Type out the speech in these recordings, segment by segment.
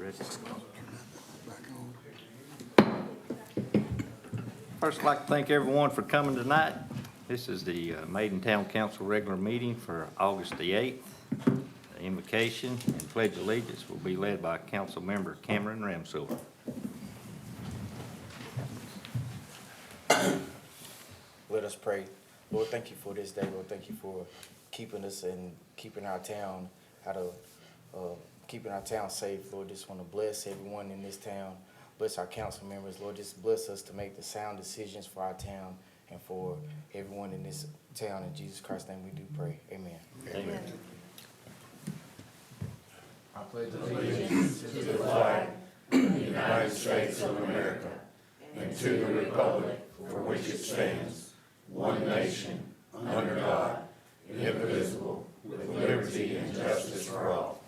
ready? First, I'd like to thank everyone for coming tonight. This is the Maiden Town Council regular meeting for August the 8th. The invocation and pledge of allegiance will be led by Council Member Cameron Ramsilver. Let us pray. Lord, thank you for this day. Lord, thank you for keeping us and keeping our town keeping our town safe. Lord, just want to bless everyone in this town. Bless our council members. Lord, just bless us to make the sound decisions for our town and for everyone in this town. In Jesus Christ's name we do pray. Amen. Amen. I pledge allegiance to the flag of the United States of America and to the republic for which it stands, one nation, under God, indivisible, with liberty and justice for all.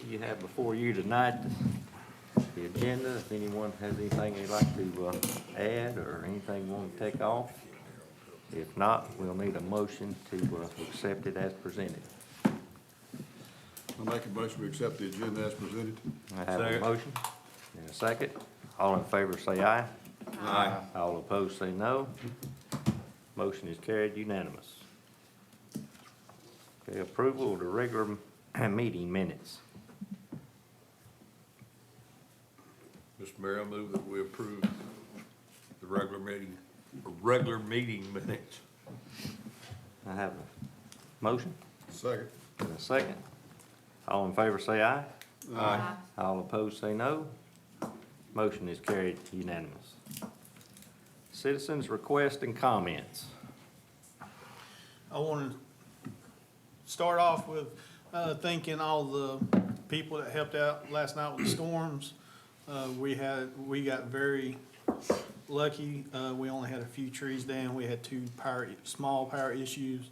You have before you tonight the agenda. If anyone has anything they'd like to add or anything you want to take off. If not, we'll need a motion to accept it as presented. I'll make a motion to accept the agenda as presented. I have a motion and a second. All in favor say aye. Aye. All opposed say no. Motion is carried unanimous. Okay, approval of the regular meeting minutes. Mr. Mayor, I move that we approve the regular meeting minutes. I have a motion Second. and a second. All in favor say aye. Aye. All opposed say no. Motion is carried unanimous. Citizens' requests and comments. I want to start off with thanking all the people that helped out last night with the storms. We got very lucky. We only had a few trees down. We had two small power issues,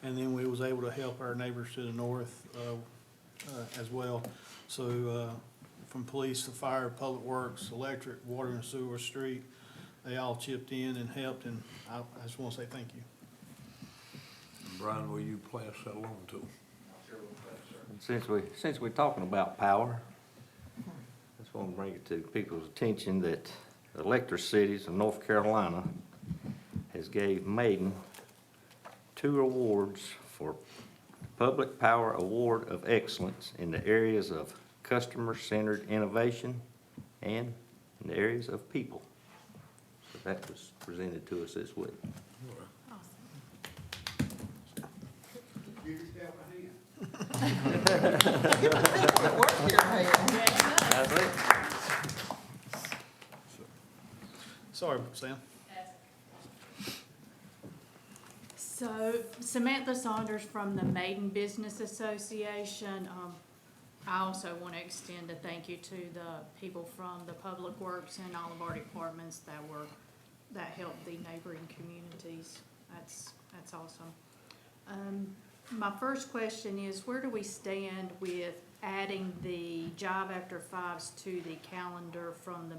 and then we was able to help our neighbors to the north as well. So from police to fire, public works, electric, water and sewer, street, they all chipped in and helped, and I just want to say thank you. Brian, will you pass that along to them? Since we're talking about power, I just want to bring it to people's attention that Electric Cities of North Carolina has gave Maiden 2 awards for Public Power Award of Excellence in the areas of customer-centered innovation and in the areas of people. So that was presented to us this week. That's it. Sorry, Sam. So Samantha Saunders from the Maiden Business Association. I also want to extend a thank you to the people from the Public Works and all of our departments that helped the neighboring communities. That's awesome. My first question is, where do we stand with adding the Job After Fives to the calendar from the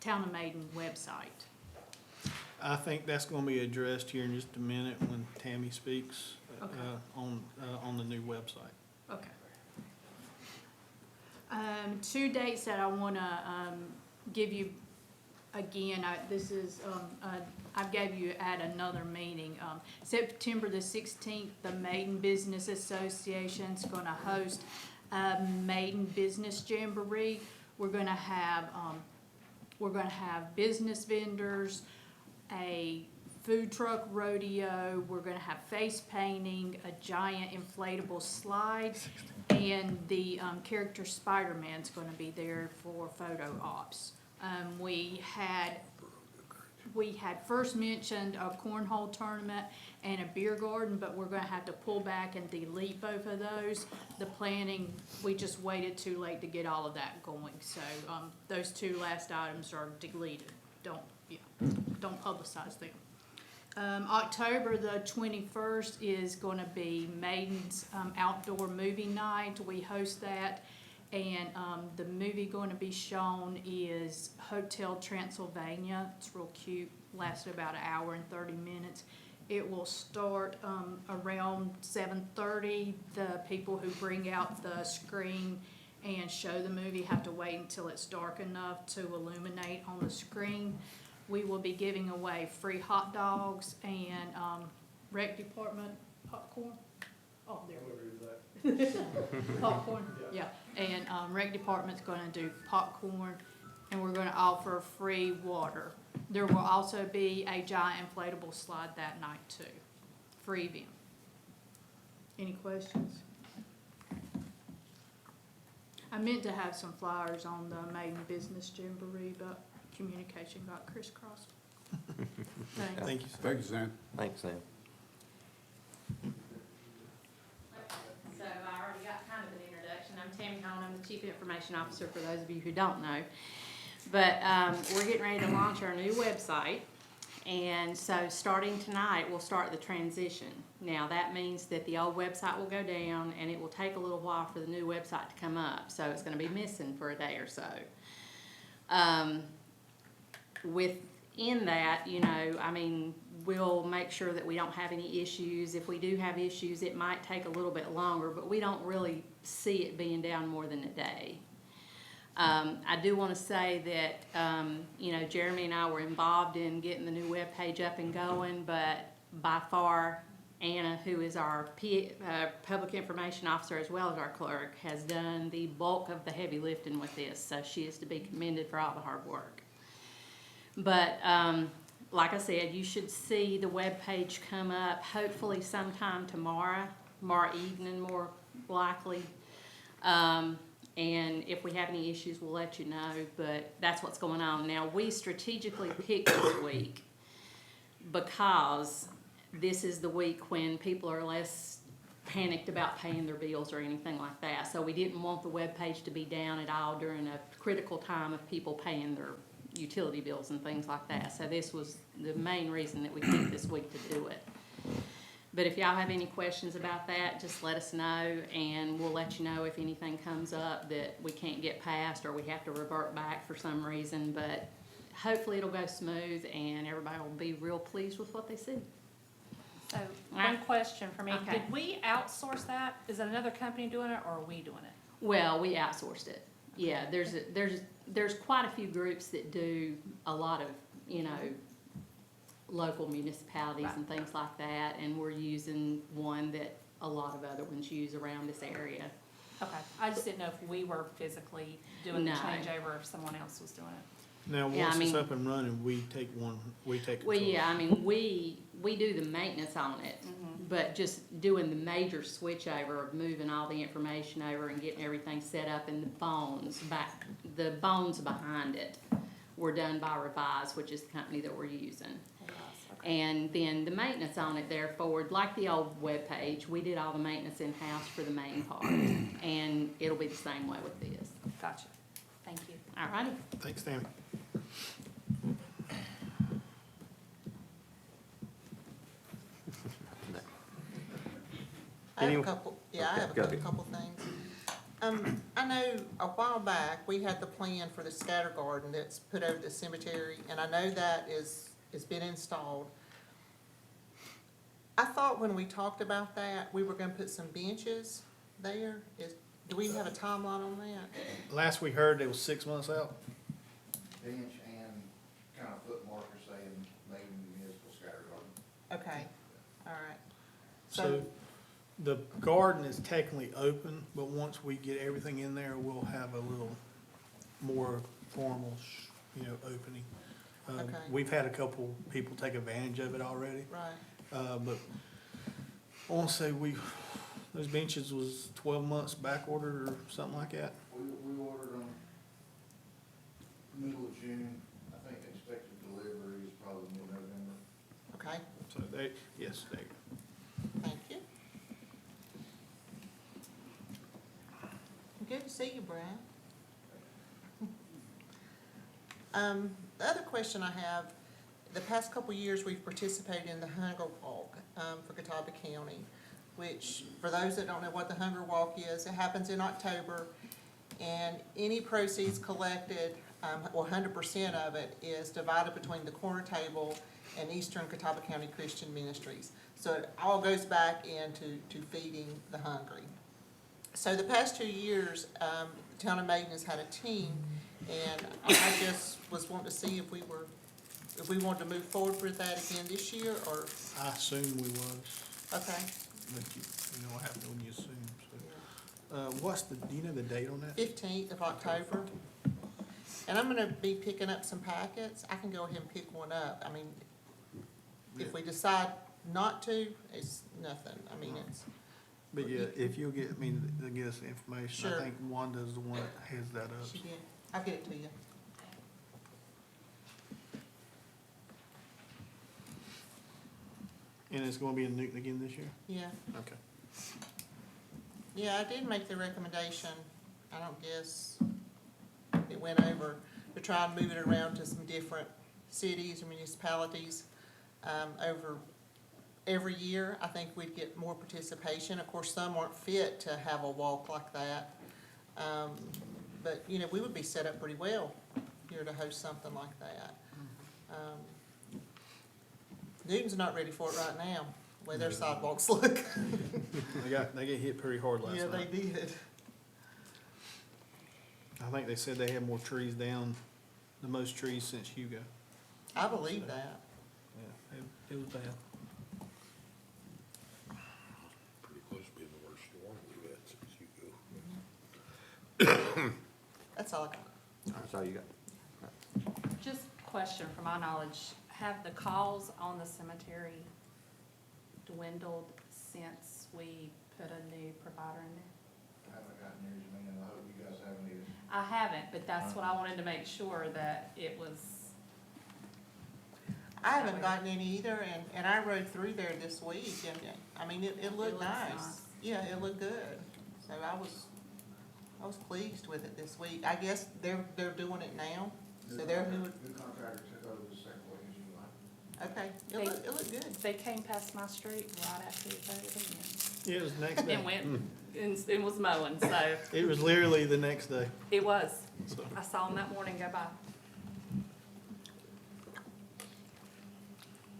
Town of Maiden website? I think that's going to be addressed here in just a minute when Tammy speaks Okay. on the new website. Okay. 2 dates that I want to give you again. I gave you at another meeting. September the 16th, the Maiden Business Association is going to host a Maiden Business Jamboree. We're going to have business vendors, a food truck rodeo. We're going to have face painting, a giant inflatable slide, and the character Spider-Man's going to be there for photo ops. We had first mentioned a cornhole tournament and a beer garden, but we're going to have to pull back and delete both of those. The planning, we just waited too late to get all of that going. So those 2 last items are deleted. Don't publicize them. October the 21st is going to be Maiden's outdoor movie night. We host that, And the movie going to be shown is Hotel Transylvania. It's real cute, lasted about an hour and 30 minutes. It will start around 7:30. The people who bring out the screen and show the movie have to wait until it's dark enough to illuminate on the screen. We will be giving away free hot dogs and rec department popcorn. Oh, there. Popcorn, yeah. And rec department's gonna do popcorn, and we're gonna offer free water. There will also be a giant inflatable slide that night too. Free event. Any questions? I meant to have some flyers on the Maiden Business Jamboree, but communication got crisscrossed. Thanks. Thank you. Thank you, Sam. Thanks, Sam. So I already got kind of an introduction. I'm Tammy Hone. I'm the Chief Information Officer for those of you who don't know. But we're getting ready to launch our new website. And so starting tonight, we'll start the transition. Now that means that the old website will go down and it will take a little while for the new website to come up. So it's going to be missing for a day or so. Within that, you know, I mean, we'll make sure that we don't have any issues. If we do have issues, it might take a little bit longer, but we don't really see it being down more than a day. I do want to say that, you know, Jeremy and I were involved in getting the new webpage up and going, but by far, Anna, who is our Public Information Officer as well as our clerk, has done the bulk of the heavy lifting with this, so she is to be commended for all the hard work. But like I said, you should see the webpage come up hopefully sometime tomorrow evening, more likely. And if we have any issues, we'll let you know, but that's what's going on. Now, we strategically picked this week because this is the week when people are less panicked about paying their bills or anything like that. So we didn't want the webpage to be down at all during a critical time of people paying their utility bills and things like that. So this was the main reason that we picked this week to do it. But if y'all have any questions about that, just let us know, and we'll let you know if anything comes up that we can't get past or we have to revert back for some reason. But hopefully it'll go smooth and everybody will be real pleased with what they see. So, one question for me, Okay. did we outsource that? Is it another company doing it, or are we doing it? Well, we outsourced it. Yeah, there's quite a few groups that do a lot of, you know, local municipalities and things like that, and we're using one that a lot of other ones use around this area. Okay, I just didn't know if we were physically doing the No. changeover, or if someone else was doing it. Now, Yeah, I once it's mean- up and running, we take control. Well, yeah, I mean, we do the maintenance on it, but just doing the major switch over of moving all the information over and getting everything set up, and the bones behind it were done by Revise, which is the company that we're using. And then the maintenance on it, therefore, like the old webpage, we did all the maintenance in-house for the main part, and it'll be the same way with this. Gotcha. Thank you. All righty. Thanks, Tammy. I have Any- a couple, yeah, I Okay, have go a ahead. couple things. I know a while back, we had the plan for the scatter garden that's put over the cemetery, and I know that has been installed. I thought when we talked about that, we were gonna put some benches there. Do we have a timeline on that? Last we heard, it was 6 months out. Bench and kind of foot marker saying Maiden Municipal Scatter Garden. Okay, all right. So the garden is technically open, but once we get everything in there, we'll have a little more formal, opening. Okay. We've had a couple people take advantage of it already, Right, but I wanna say those benches was 12 months back ordered or something like that. We ordered them middle of June. I think expected delivery is probably mid-November. okay, So yes, there you go. thank you. Good to see you, Brad. The other question I have, the past couple of years, we've participated in the Hunger Walk, for Catawba County, which, for those that don't know what the Hunger Walk is, it happens in October, And any proceeds collected, or 100% of it, is divided between the Corner Table and Eastern Catawba County Christian Ministries. So it all goes back into feeding the hungry. So the past 2 years, the town of Maiden has had a team, and I just was wanting to see if we wanted to move forward with that again this year, or, I assume we was, okay. but you know what happens when you assume, so. Do you know the date on that? 15th of October. And I'm gonna be picking up some packets. I can go ahead and pick one up. I mean, if we decide not to, it's nothing. I mean, it's, But yeah, if you'll get me, to get us the information, Sure. I think Wanda's the one that has that up. she did. I'll get it to you. And it's gonna be in Newton again this year? Yeah. Okay. Yeah, I did make the recommendation. I don't guess it went over, to try and move it around to some different cities or municipalities, over every year. I think we'd get more participation. Of course, some aren't fit to have a walk like that. But, you know, we would be set up pretty well here to host something like that. Newton's not ready for it right now, the way their sidewalks look. They get hit pretty hard last Yeah, they night. did. I think they said they had more trees down, the most trees since Hugo. I believe that. Yeah, it was bad. Pretty close to being the worst storm we've had since you go. That's all I got. That's all you got. Just question for my knowledge, have the calls on the cemetery dwindled since we put a new provider in there? I haven't gotten yours, man, I hope you guys haven't either. I haven't, but that's what I wanted to make sure that it was. I haven't gotten any either, and I rode through there this week, and, I mean, it looked looks nice. nice. Yeah, it looked good, so I was pleased with it this week. I guess they're doing it now, so they're who, The contractor took over the second week of July. okay, it looked good. They came past my street right after we voted Yeah, it was the next in, day. and went, and was mowing, so It was literally the next day, it was. so. I saw him that morning go by.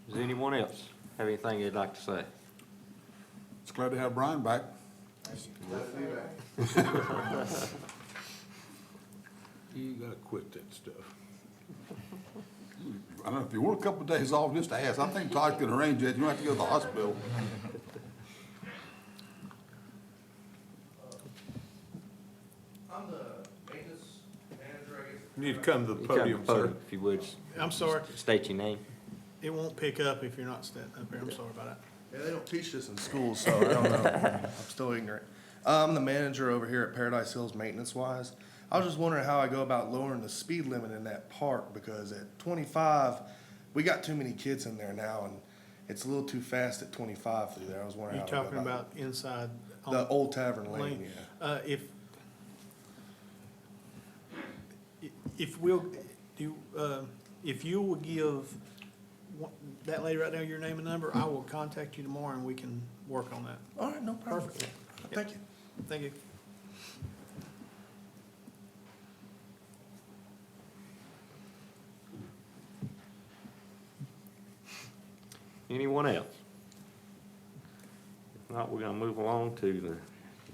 Does anyone else have anything they'd like to say? It's glad to have Brian back. Glad to be back. You gotta quit that stuff. I don't know, if you want a couple of days off, just ask. I think Todd can arrange that. You don't have to go to the hospital. I'm the maintenance manager, I guess. You need to come to the You come to podium, the sir. podium, if you would. I'm sorry, State your name. it won't pick up if you're not standing up here, I'm sorry about that. Yeah, they don't teach this in school, so I don't know. I'm still ignorant. I'm the manager over here at Paradise Hills Maintenance Wise. I was just wondering how I go about lowering the speed limit in that park, because at 25, we got too many kids in there now, and it's a little too fast at 25 through there. I was wondering You're how I go talking about inside. on the Old Tavern Lane, lane. yeah. If you will give that lady right now your name and number, I will contact you tomorrow and we can work on that. All right, no problem. Perfect. Thank you. Thank you. Anyone else? If not, we're gonna move along to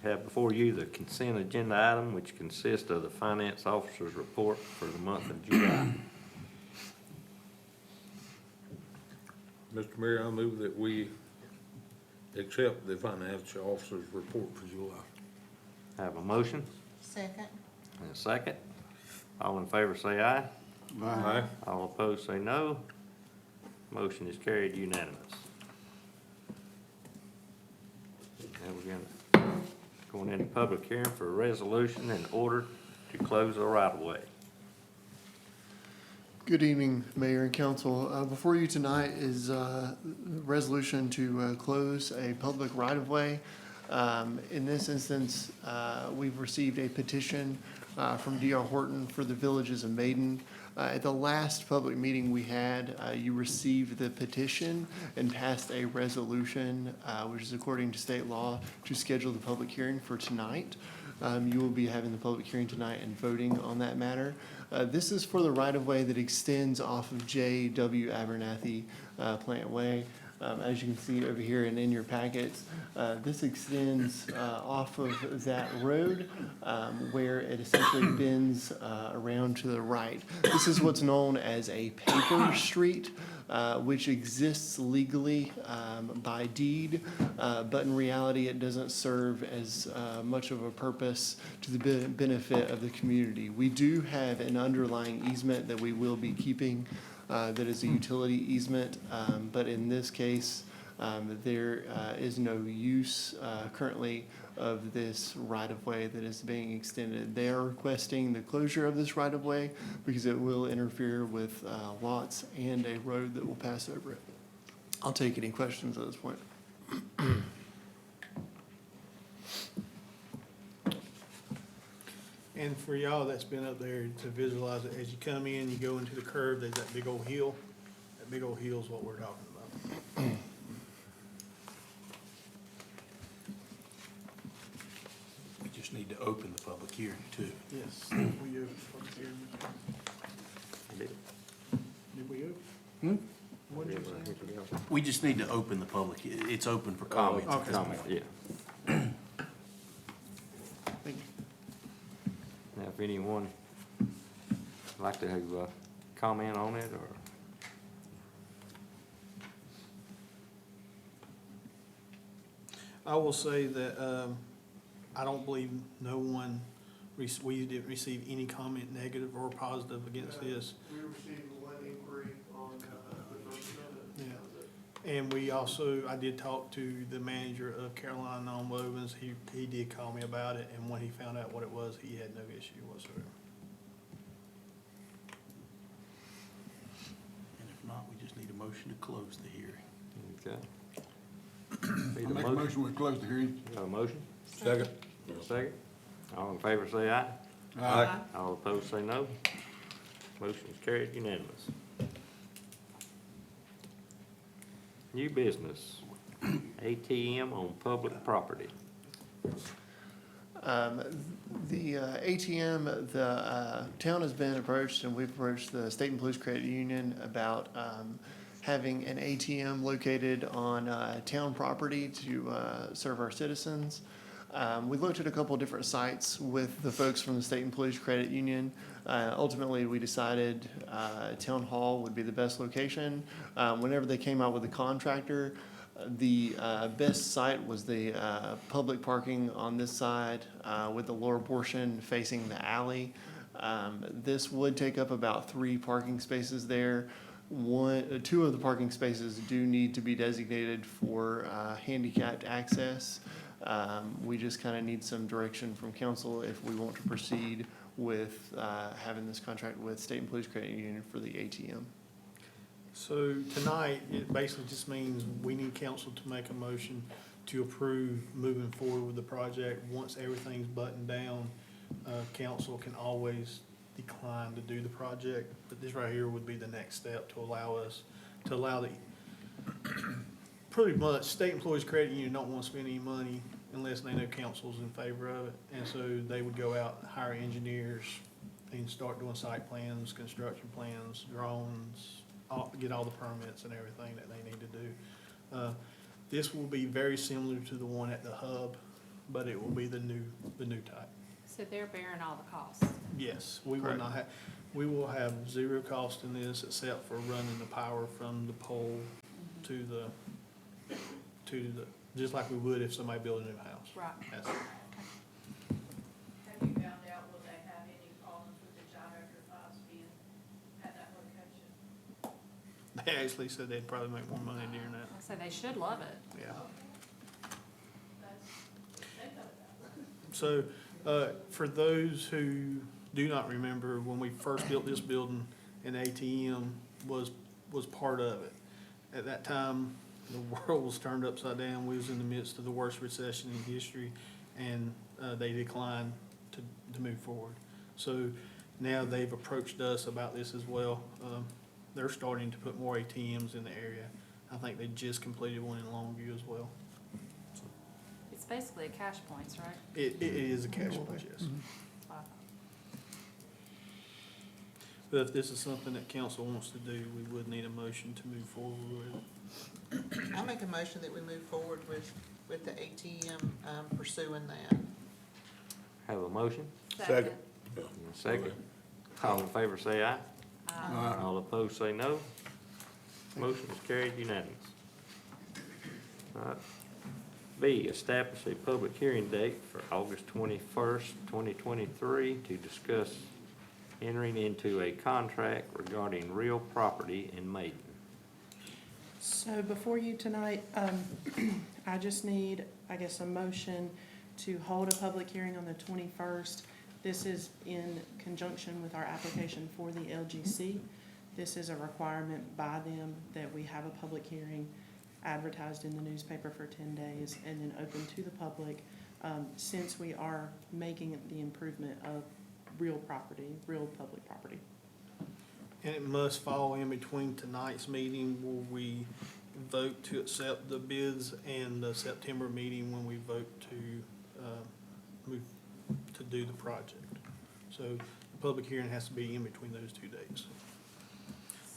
have before you the consent agenda item, which consists of the finance officer's report for the month of July. Mr. Mayor, I move that we accept the financial officer's report for July. Have a motion Second. and a second. All in favor say aye. Aye. All opposed say no. Motion is carried unanimous. Now we're going into public hearing for a resolution in order to close the right-of-way. Good evening, Mayor and Council. Before you tonight is a resolution to close a public right-of-way. In this instance, we've received a petition from D.R. Horton for the villages of Maiden. At the last public meeting we had, you received the petition and passed a resolution, which is according to state law, to schedule the public hearing for tonight. you will be having the public hearing tonight and voting on that matter. This is for the right-of-way that extends off of J.W. Abernathy Plant Way. As you can see over here and in your packets, this extends off of that road where it essentially bends around to the right. This is what's known as a paper street, which exists legally by deed, but in reality, it doesn't serve as much of a purpose to the benefit of the community. We do have an underlying easement that we will be keeping that is a utility easement, but in this case, there is no use currently of this right-of-way that is being extended. They are requesting the closure of this right-of-way because it will interfere with lots and a road that will pass over it. I'll take any questions at this point. And for y'all that's been up there to visualize it, as you come in, you go into the curve, there's that big old hill. That big old hill is what we're talking about. We just need to open the public hearing too. Yes. We opened the public hearing. Did we open? What did you say? We just need to open the public, it's open for comments at this point. Yeah. Thank you. Now, if anyone would like to comment on it, or I will say that I don't believe no one, we didn't receive any comment negative or positive against this. We received one inquiry on the first Yeah. And we also, I did talk to the manager of Carolina Nonwovens. He did call me about it, and when he found out what it was, he had no issue whatsoever. And if not, we just need a motion to close the hearing. okay. I Need a make a motion, we close the hearing. Got a motion? Second. Got a second? All in favor say aye. Aye. All opposed say no. Motion is carried unanimous. New business, ATM on public property. The ATM, the town has been approached, and we've approached the State and Police Credit Union about having an ATM located on town property to serve our citizens. We looked at a couple of different sites with the folks from the State and Police Credit Union. Ultimately, we decided Town Hall would be the best location. Whenever they came out with a contractor, the best site was the public parking on this side with the lower portion facing the alley. This would take up about 3 parking spaces there. 2 of the parking spaces do need to be designated for handicapped access. We just kind of need some direction from council if we want to proceed with having this contract with State and Police Credit Union for the ATM. So tonight, it basically just means we need council to make a motion to approve moving forward with the project. Once everything's buttoned down, council can always decline to do the project, but this right here would be the next step to allow the, pretty much, State Employees Credit Union don't want to spend any money unless they know council's in favor of it, and so they would go out and hire engineers and start doing site plans, construction plans, drawings, get all the permits and everything that they need to do. This will be very similar to the one at the hub, but it will be the new type. So they're bearing all the costs. Yes, we will Correct. not have, we will have zero cost in this except for running the power from the pole to the, just like we would if somebody built a new house. Right. That's it. Have you found out, will they have any problems with the generator fives being at that location? They actually said they'd probably make more money during that, So they should love it. yeah. They know that. So, for those who do not remember, when we first built this building, an ATM was part of it. At that time, the world was turned upside down. We was in the midst of the worst recession in history, and they declined to move forward. So now they've approached us about this as well. They're starting to put more ATMs in the area. I think they just completed one in Longview as well. It's basically a cash points, right? It is a cash point, yes. That's what I thought. But if this is something that council wants to do, we would need a motion to move forward with it. I make a motion that we move forward with the ATM, pursuing that. Have a motion? Second. And a second. All in favor say aye. All opposed say no. Motion is carried unanimous. All right. B, establish a public hearing date for August 21st, 2023 to discuss entering into a contract regarding real property in Maiden. So before you tonight, I just need, I guess, a motion to hold a public hearing on the 21st. This is in conjunction with our application for the LGC. This is a requirement by them that we have a public hearing advertised in the newspaper for 10 days and then open to the public, since we are making the improvement of real property, real public property. And it must fall in between tonight's meeting where we vote to accept the bids and the September meeting when we vote to move to do the project. So the public hearing has to be in between those 2 dates.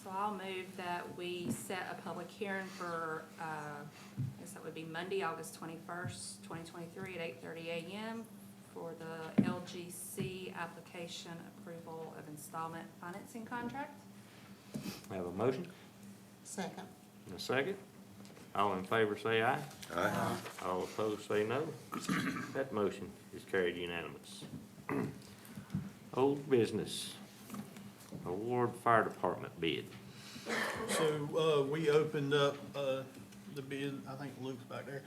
So I'll move that we set a public hearing for, I guess that would be Monday, August 21st, 2023 at 8:30 a.m. for the LGC application approval of installment financing contract. Have a motion? Second. And a second. All in favor say aye. Aye. All opposed say no. That motion is carried unanimous. Old business. Award fire department bid. So, we opened up, the bid, I think Luke's back there.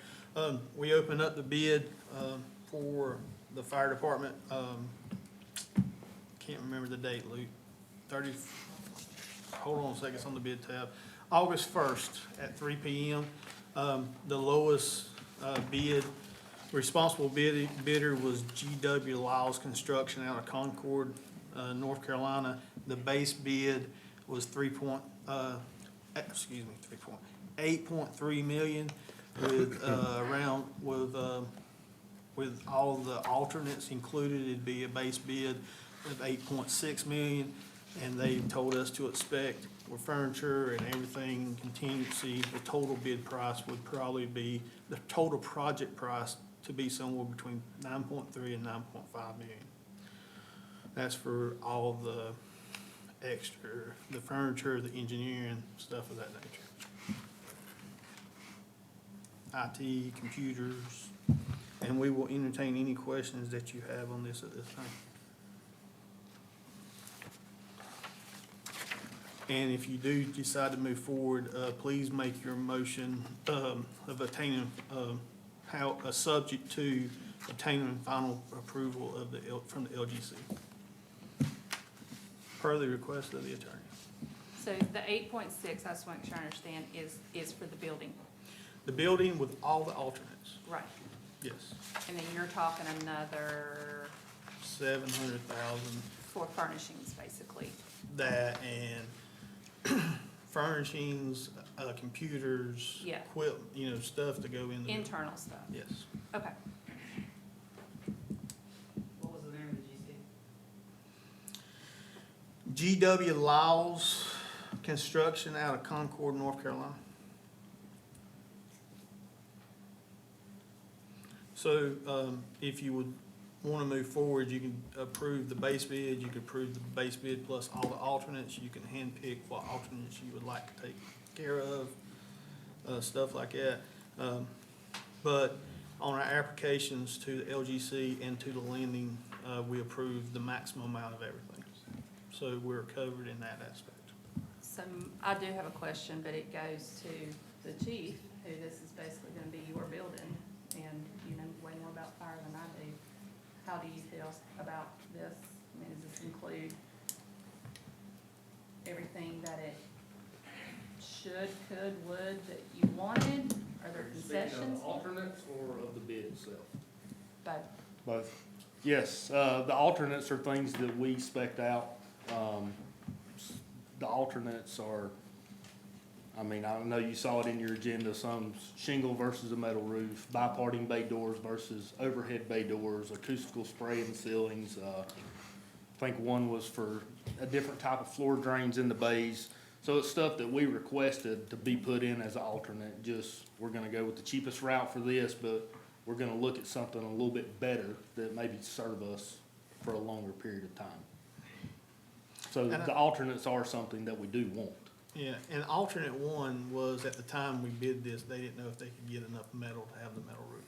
We opened up the bid, for the fire department, can't remember the date, Luke. Hold on a second, it's on the bid tab. August 1st at 3 p.m. The lowest, responsible bidder was GW Lyles Construction out of Concord, North Carolina. The base bid was 8.3 million with, with all the alternates included, it'd be a base bid of 8.6 million. And they told us to expect with furniture and everything, contingency, the total bid price would probably be, the total project price to be somewhere between 9.3 and 9.5 million. That's for all the extra, the furniture, the engineering, stuff of that nature. IT, computers, and we will entertain any questions that you have on this at this time. And if you do decide to move forward, please make your motion of obtaining, subject to obtaining final approval of from the LGC. Per the request of the attorney. So the 8.6, I just want to make sure I understand, is for the building, The building with all the alternates, right? yes, And then you're talking another 700,000, for furnishings, basically. that and furnishings, computers. Yeah. Stuff to go in the. Internal stuff. Yes. Okay. What was the name of the GC? GW Lyles Construction out of Concord, North Carolina. So, if you would want to move forward, you can approve the base bid, you can approve the base bid plus all the alternates, you can handpick what alternates you would like to take care of, stuff like that. But on our applications to the LGC and to the lending, we approve the maximum amount of everything. So we're covered in that aspect. So I do have a question, but it goes to the chief, who this is basically gonna be your building, and you know way more about fire than I do. How do you feel about this? I mean, does this include everything that it should, could, would, that you wanted? Are there concessions? Alternates or of the bid itself? Both. Both. Yes, the alternates are things that we spec'd out. The alternates are I mean, I know you saw it in your agenda, some shingle versus a metal roof, biparting bay doors versus overhead bay doors, acoustical spray in the ceilings. I think one was for a different type of floor drains in the bays. So it's stuff that we requested to be put in as an alternate, just, we're gonna go with the cheapest route for this, but we're gonna look at something a little bit better that maybe serve us for a longer period of time. So the alternates are something that we do want. Yeah, and alternate one was, at the time we bid this, they didn't know if they could get enough metal to have the metal roof.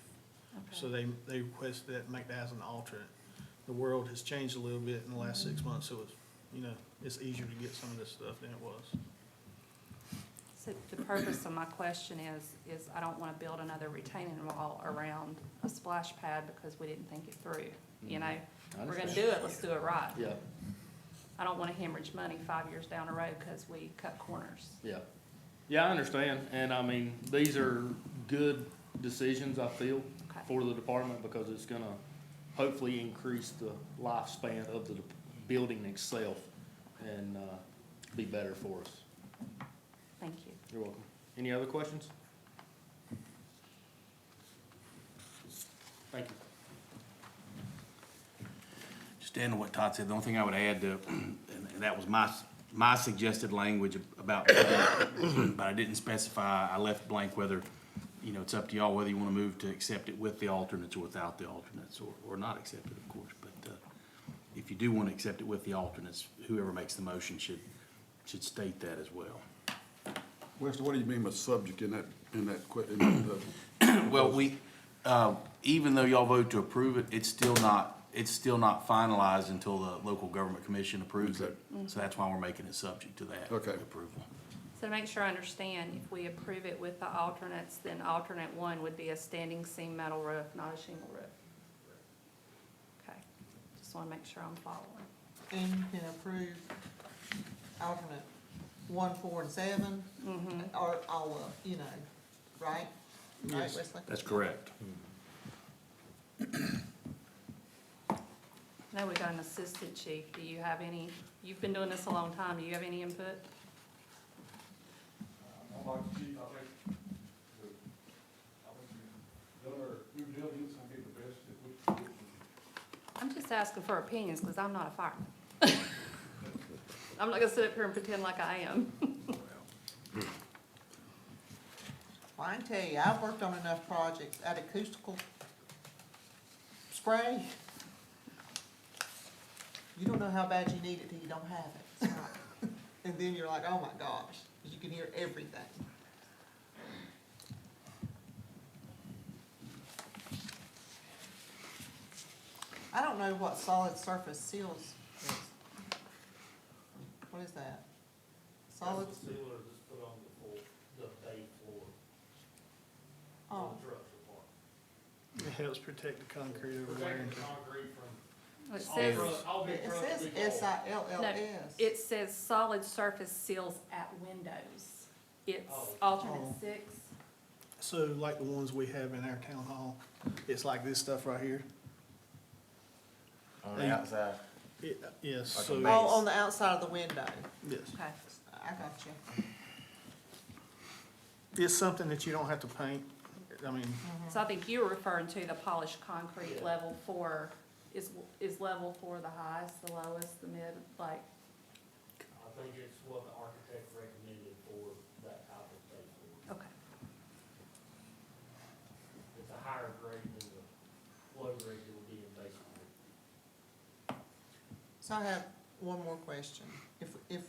So they requested that, make that as an alternate. The world has changed a little bit in the last 6 months, so it's, you know, it's easier to get some of this stuff than it was. So the purpose of my question is I don't want to build another retaining wall around a splash pad because we didn't think it through. You know, we're gonna do it, let's do it right. Yeah, I don't want to hemorrhage money 5 years down the road because we cut corners. yeah. Yeah, I understand, and I mean, these are good decisions, I feel, Okay. for the department, because it's gonna hopefully increase the lifespan of the building itself and, be better for us. Thank you. You're welcome. Any other questions? Thank you. Just adding to what Todd said, the only thing I would add to, and that was my suggested language about, but I didn't specify, I left blank whether, you know, it's up to y'all whether you want to move to accept it with the alternates or without the alternates, or not accept it, of course. But if you do want to accept it with the alternates, whoever makes the motion should state that as well. Weston, what do you mean by subject in that Well, even though y'all vote to approve it, it's still not finalized until the local government commission approves it. So that's why we're making it subject to that approval. So to make sure I understand, if we approve it with the alternates, then alternate one would be a standing seam metal roof, not a shingle roof. Okay, just want to make sure I'm following. And you can approve alternate 1, 4, and 7, or all of, you know, right? Right, Yes. Wesley? That's correct. Now we got an assistant chief. Do you have any, you've been doing this a long time, do you have any input? I'm just asking for opinions because I'm not a fireman. I'm not gonna sit up here and pretend like I am. Well, I can tell you, I've worked on enough projects at acoustical spray. You don't know how bad you need it till you don't have it. It's not. And then you're like, oh my gosh, 'cause you can hear everything. I don't know what solid surface seals is. What is that? Solid? That's the sealer that's put on the bay floor. Oh. It helps protect the concrete over wear and tear. Concrete from. It says, It says SILLS. no, it says solid surface seals at windows. It's alternate 6. So like the ones we have in our town hall, it's like this stuff right here. On the outside. Yes, Like a so, base. Oh, on the outside of the window. yes. Okay. I got you. It's something that you don't have to paint. I mean, So I think you were referring to the polished concrete level 4 is level 4 the highest, the lowest, the mid, like, I think it's what the architect recommended for that type of bay floor. okay. It's a higher grade than the low grade that would be in basement. So I have one more question. If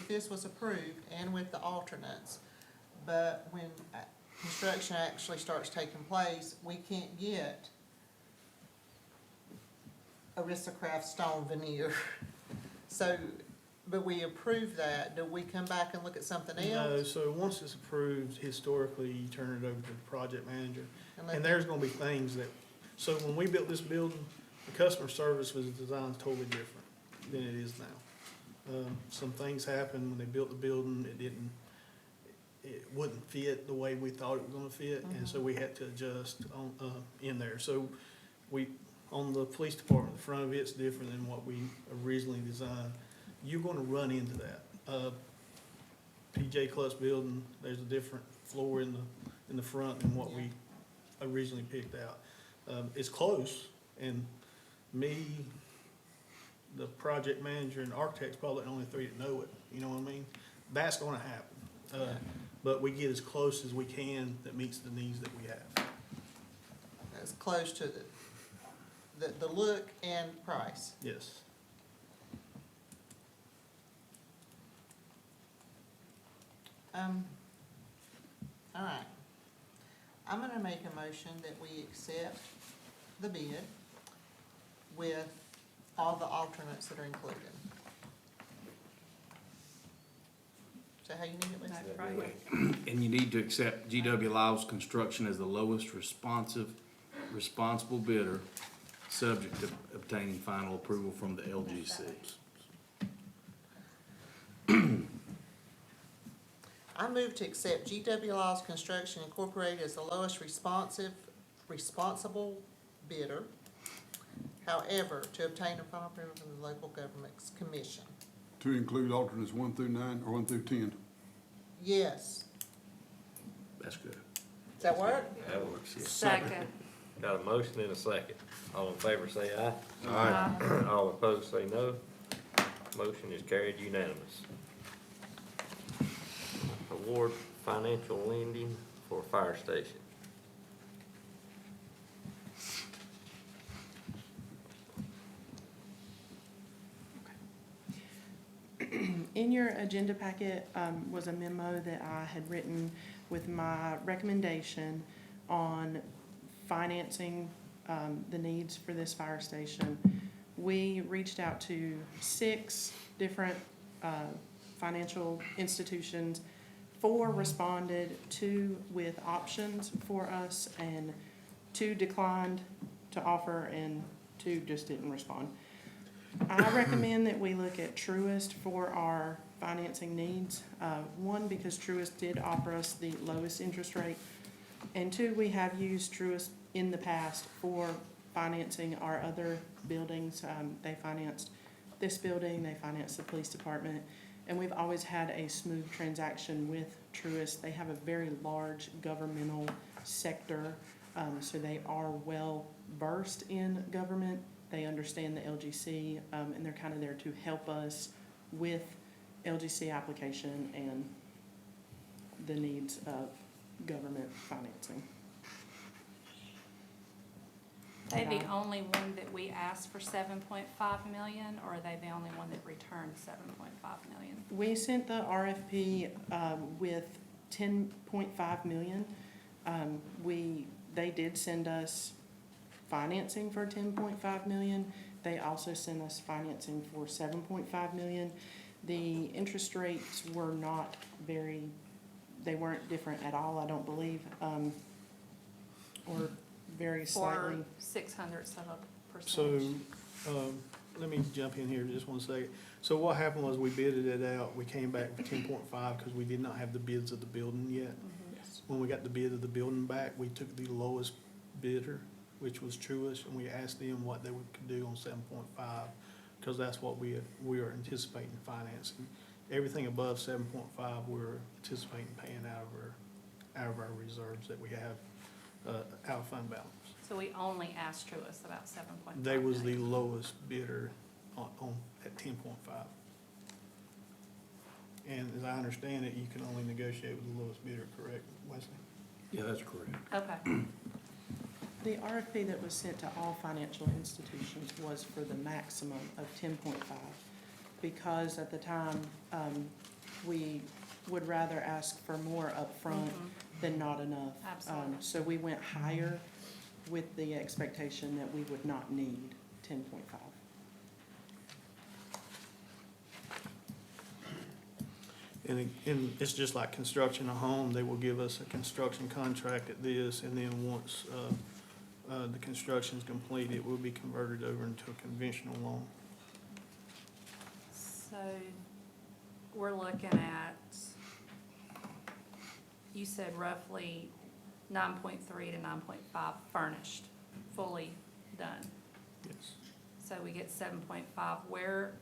this was approved and with the alternates, but when construction actually starts taking place, we can't get Aristocrat stone veneer. So, but we approve that, do we come back and look at something no, else? so once it's approved, historically, you turn it over to the project manager. let- And there's gonna be things that, so when we built this building, the customer service was designed totally different than it is now. Some things happened when they built the building, it wouldn't fit the way we thought it was gonna fit, and so we had to adjust on, in there. So on the police department, the front of it's different than what we originally designed. You're gonna run into that. PJ Clutch building, there's a different floor in the front than what we originally picked out. It's close, and me, the project manager and architect's probably the only three that know it, you know what I mean? That's gonna happen. But we get as close as we can that meets the needs that we have. As close to the look and price. Yes. All right. I'm gonna make a motion that we accept the bid with all the alternates that are included. Is that how you need it, Lisa? That's right. And you need to accept GW Lyles Construction as the lowest responsible bidder, subject to obtaining final approval from the LGC. I move to accept GW Lyles Construction Incorporated as the lowest responsible bidder. However, to obtain a final approval from the local government's commission. To include alternates 1 through 9 or 1 through 10. Yes. That's good. Does that work? That works, yes. Second. Got a motion and a second. All in favor say aye. Aye. All opposed say no. Motion is carried unanimous. Award financial lending for fire station. In your agenda packet was a memo that I had written with my recommendation on financing the needs for this fire station. We reached out to 6 different financial institutions. 4 responded, 2 with options for us, and 2 declined to offer, and 2 just didn't respond. I recommend that we look at Truist for our financing needs. 1, because Truist did offer us the lowest interest rate, and 2, we have used Truist in the past for financing our other buildings. They financed this building, they financed the police department, and we've always had a smooth transaction with Truist. They have a very large governmental sector, so they are well versed in government. They understand the LGC, and they're kind of there to help us with LGC application and the needs of government financing. They the only one that we asked for 7.5 million, or are they the only one that returned 7.5 million? We sent the RFP with 10.5 million. They did send us financing for 10.5 million. They also sent us financing for 7.5 million. The interest rates were not they weren't different at all, I don't believe, or very slightly. 0.06 of a So, percentage. let me jump in here just one second. So what happened was we bidded it out, we came back with 10.5 because we did not have the bids of the building yet. When we got the bid of the building back, we took the lowest bidder, which was Truist, and we asked them what they could do on 7.5, because that's what we are anticipating financing. Everything above 7.5, we're anticipating paying out of our reserves that we have, out of fund balance. So we only asked Truist about 7.5 They was the million. lowest bidder on at 10.5. And as I understand it, you can only negotiate with the lowest bidder, correct, Wesley? Yeah, that's correct. Okay. The RFP that was sent to all financial institutions was for the maximum of 10.5, because at the time, we would rather ask for more upfront than not enough. Absolutely. So we went higher with the expectation that we would not need 10.5. And it's just like construction a home, they will give us a construction contract at this, and then once, the construction's complete, it will be converted over into a conventional loan. So we're looking at, you said roughly 9.3 to 9.5 furnished, fully done. Yes. So we get 7.5. Where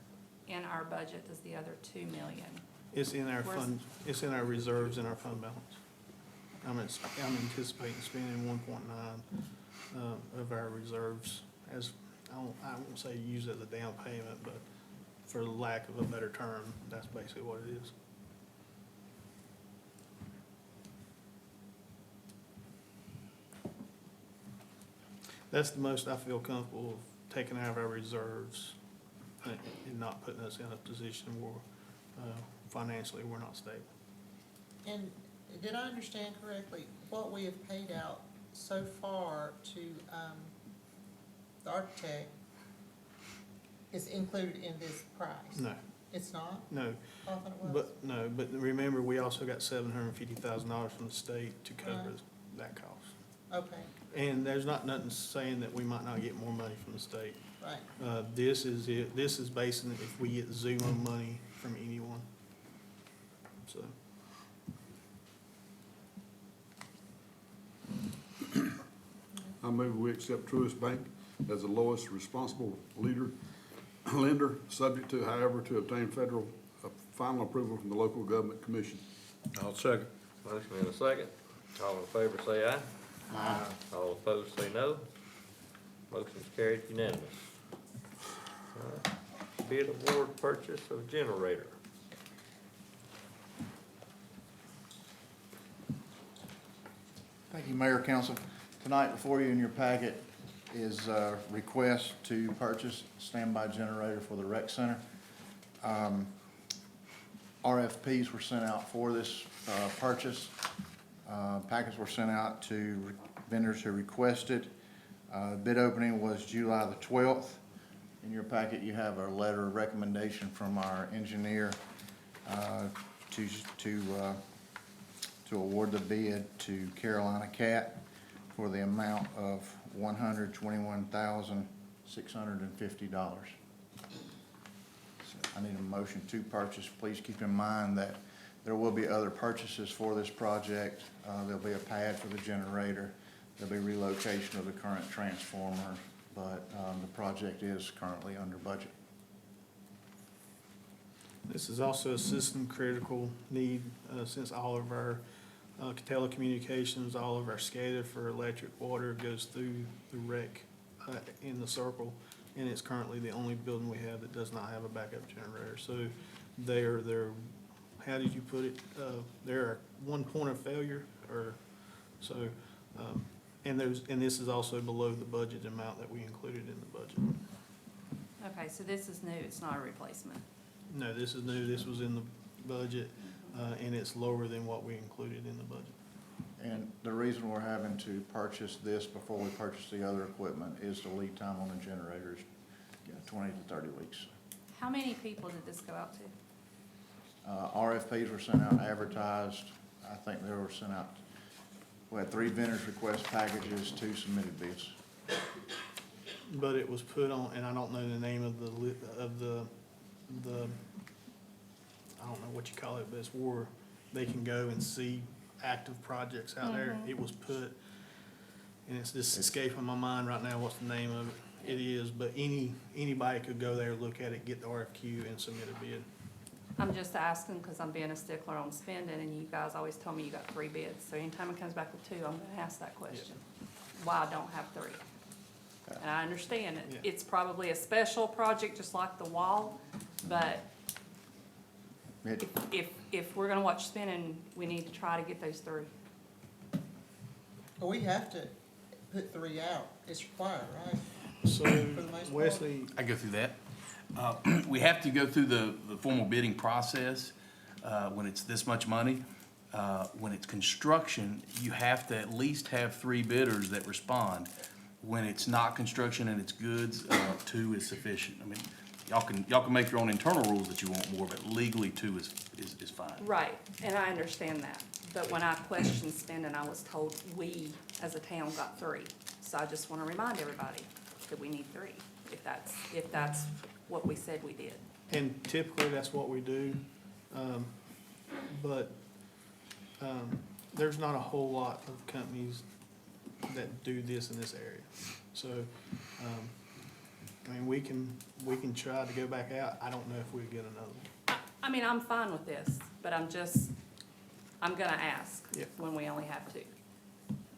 in our budget does the other 2 million It's in our Where's- fund, it's in our reserves and our fund balance. I'm anticipating spending 1.9 of our reserves as, I won't say use it as a down payment, but for lack of a better term, that's basically what it is. That's the most I feel comfortable of taking out of our reserves and not putting us in a position where financially we're not stable. And did I understand correctly, what we have paid out so far to, the architect is included in this price? No, It's not? no, I thought it was. but remember, we also got $750,000 from the state to cover Right. that cost. Okay, And there's nothing saying that we might not get more money from the state. right. This is it, this is basing it if we get zero money from anyone. So, I move we accept Truist Bank as the lowest responsible lender, subject to, however, to obtain federal final approval from the local government commission. I'll second. Motion and a second. All in favor say aye. Aye. All opposed say no. Motion's carried unanimous. All right. Bid award purchase of generator. Thank you, Mayor, Council. Tonight before you in your packet is a request to purchase a standby generator for the rec center. RFPs were sent out for this purchase. Packets were sent out to vendors who requested. Bid opening was July the 12th. In your packet, you have our letter of recommendation from our engineer to award the bid to Carolina Cat for the amount of $121,650. I need a motion to purchase. Please keep in mind that there will be other purchases for this project. There'll be a pad for the generator. There'll be relocation of the current transformer, but the project is currently under budget. this is also a system critical need, since all of our telecommunications, all of our SCADA for electric, water goes through the rec in the circle, and it's currently the only building we have that does not have a backup generator. So they're, how did you put it? They're one point of failure, or, so, and this is also below the budget amount that we included in the budget. Okay, so this is new, it's not a replacement. No, this is new, this was in the budget, and it's lower than what we included in the budget. And the reason we're having to purchase this before we purchase the other equipment is the lead time on the generators, 20 to 30 weeks. How many people did this go out to? RFPs were sent out, advertised. I think they were sent out, we had 3 vendors request packages, 2 submitted bids. But it was put on, and I don't know the name of the I don't know what you call it, but it's where they can go and see active projects out there. It was put, and it's just escaping my mind right now what's the name of it. It is, but anybody could go there, look at it, get the RFQ, and submit a bid. I'm just asking because I'm being a stickler on spending, and you guys always tell me you got 3 bids. So anytime it comes back with 2, I'm gonna ask that question. Why I don't have 3? And I understand it. Yeah. It's probably a special project, just like the wall, but if we're gonna watch spending, we need to try to get those 3. But we have to put 3 out. It's required, right? So, For the most part. Wesley, I go through that. We have to go through the formal bidding process when it's this much money. When it's construction, you have to at least have 3 bidders that respond. When it's not construction and it's goods, 2 is sufficient. I mean, y'all can make your own internal rules that you want more, but legally 2 is fine. Right, and I understand that. But when I questioned spending, I was told we, as a town, got 3. So I just wanna remind everybody that we need 3, if that's what we said we did. and typically that's what we do, but there's not a whole lot of companies that do this in this area. So, I mean, we can try to go back out. I don't know if we'd get another one. I mean, I'm fine with this, but I'm gonna ask Yeah. when we only have two.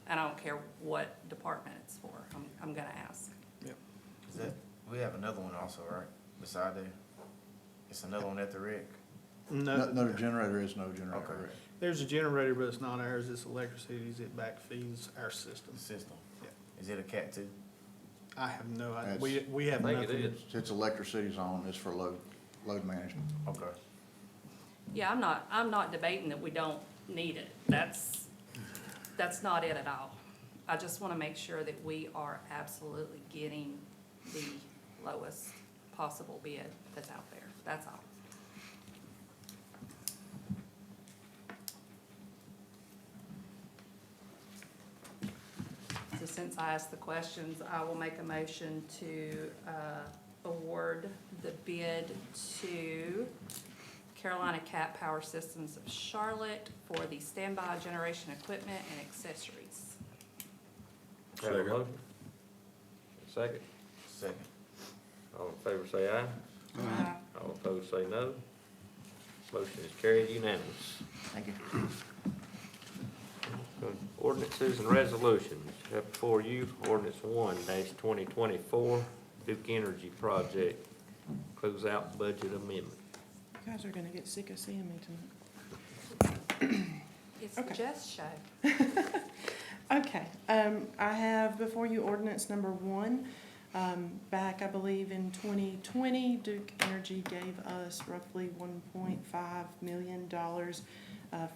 And I don't care what department it's for, I'm gonna ask. Is that, we have another one also, right, beside there? It's another one at the rec? No, the generator is no generator. Okay. There's a generator, but it's not ours, it's Electricity's, it backfeeds our system. The system? Yeah. Is it a Cat 2? I have no idea, That's- we have I nothing. think it is. It's Electricity's own, it's for load management. Okay. Yeah, I'm not debating that we don't need it. That's not it at all. I just wanna make sure that we are absolutely getting the lowest possible bid that's out there. That's all. So since I asked the questions, I will make a motion to award the bid to Carolina Cat Power Systems of Charlotte for the standby generation equipment and accessories. Have a motion? Second? Second. All in favor say aye. All opposed say no. Motion is carried unanimous. Thank you. Ordinances and resolutions. Have before you ordinance 1-2024, Duke Energy Project, closeout budget amendment. You guys are gonna get sick of seeing me tonight. It's Okay. Jeff's show. Okay, I have before you ordinance number 1. Back, I believe, in 2020, Duke Energy gave us roughly $1.5 million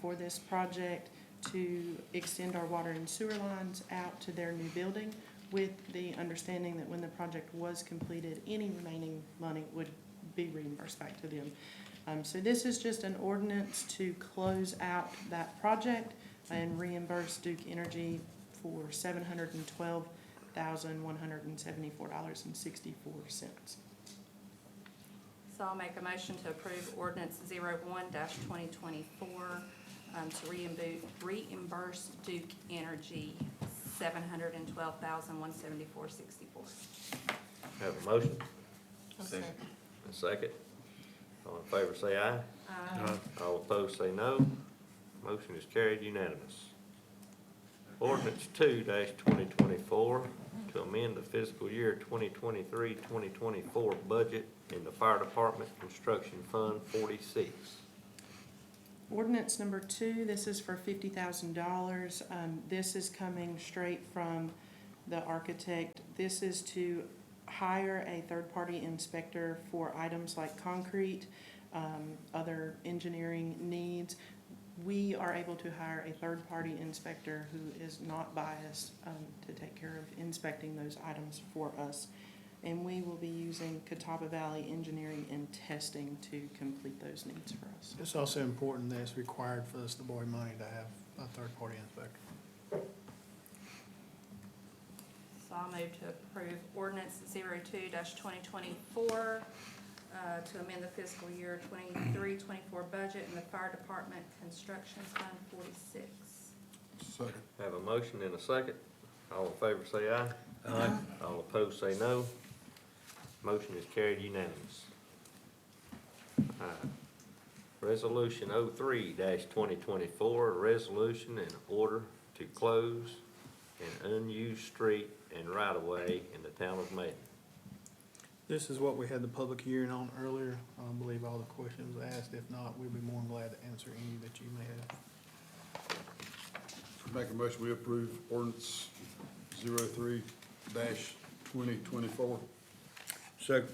for this project to extend our water and sewer lines out to their new building, with the understanding that when the project was completed, any remaining money would be reimbursed back to them. So this is just an ordinance to close out that project and reimburse Duke Energy for $712,174.64. So I'll make a motion to approve ordinance 01-2024 to reimburse Duke Energy $712,174.64. Have a motion? Second. A second? All in favor say aye. Aye. All opposed say no. Motion is carried unanimous. Ordinance 2-2024 to amend the fiscal year 2023-2024 budget in the Fire Department Construction Fund 46. Ordinance number 2, this is for $50,000. This is coming straight from the architect. This is to hire a third-party inspector for items like concrete, other engineering needs. We are able to hire a third-party inspector who is not biased to take care of inspecting those items for us. And we will be using Catawba Valley Engineering and Testing to complete those needs for us. It's also important that it's required for us to borrow money to have a third-party inspector. So I'll move to approve ordinance 02-2024 to amend the fiscal year 23-24 budget in the Fire Department Construction Fund 46. Second. Have a motion and a second. All in favor say aye. Aye. All opposed say no. Motion is carried unanimous. Resolution 03-2024, a resolution and order to close an unused street and right-of-way in the town of Maiden. This is what we had the public hearing on earlier. I believe all the questions were asked. If not, we'd be more than glad to answer any that you may have. Make a motion, we approve ordinance 03-2024. Second.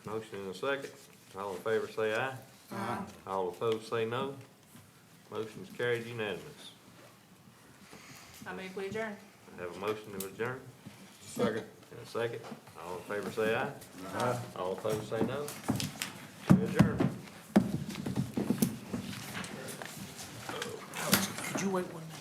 Motion and a second. All in favor say aye. Aye. All opposed say no. Motion is carried unanimous. I move we adjourn. Have a motion to adjourn Second. and a second. All in favor say aye. Aye. All opposed say no. We adjourn. Could you wait one minute?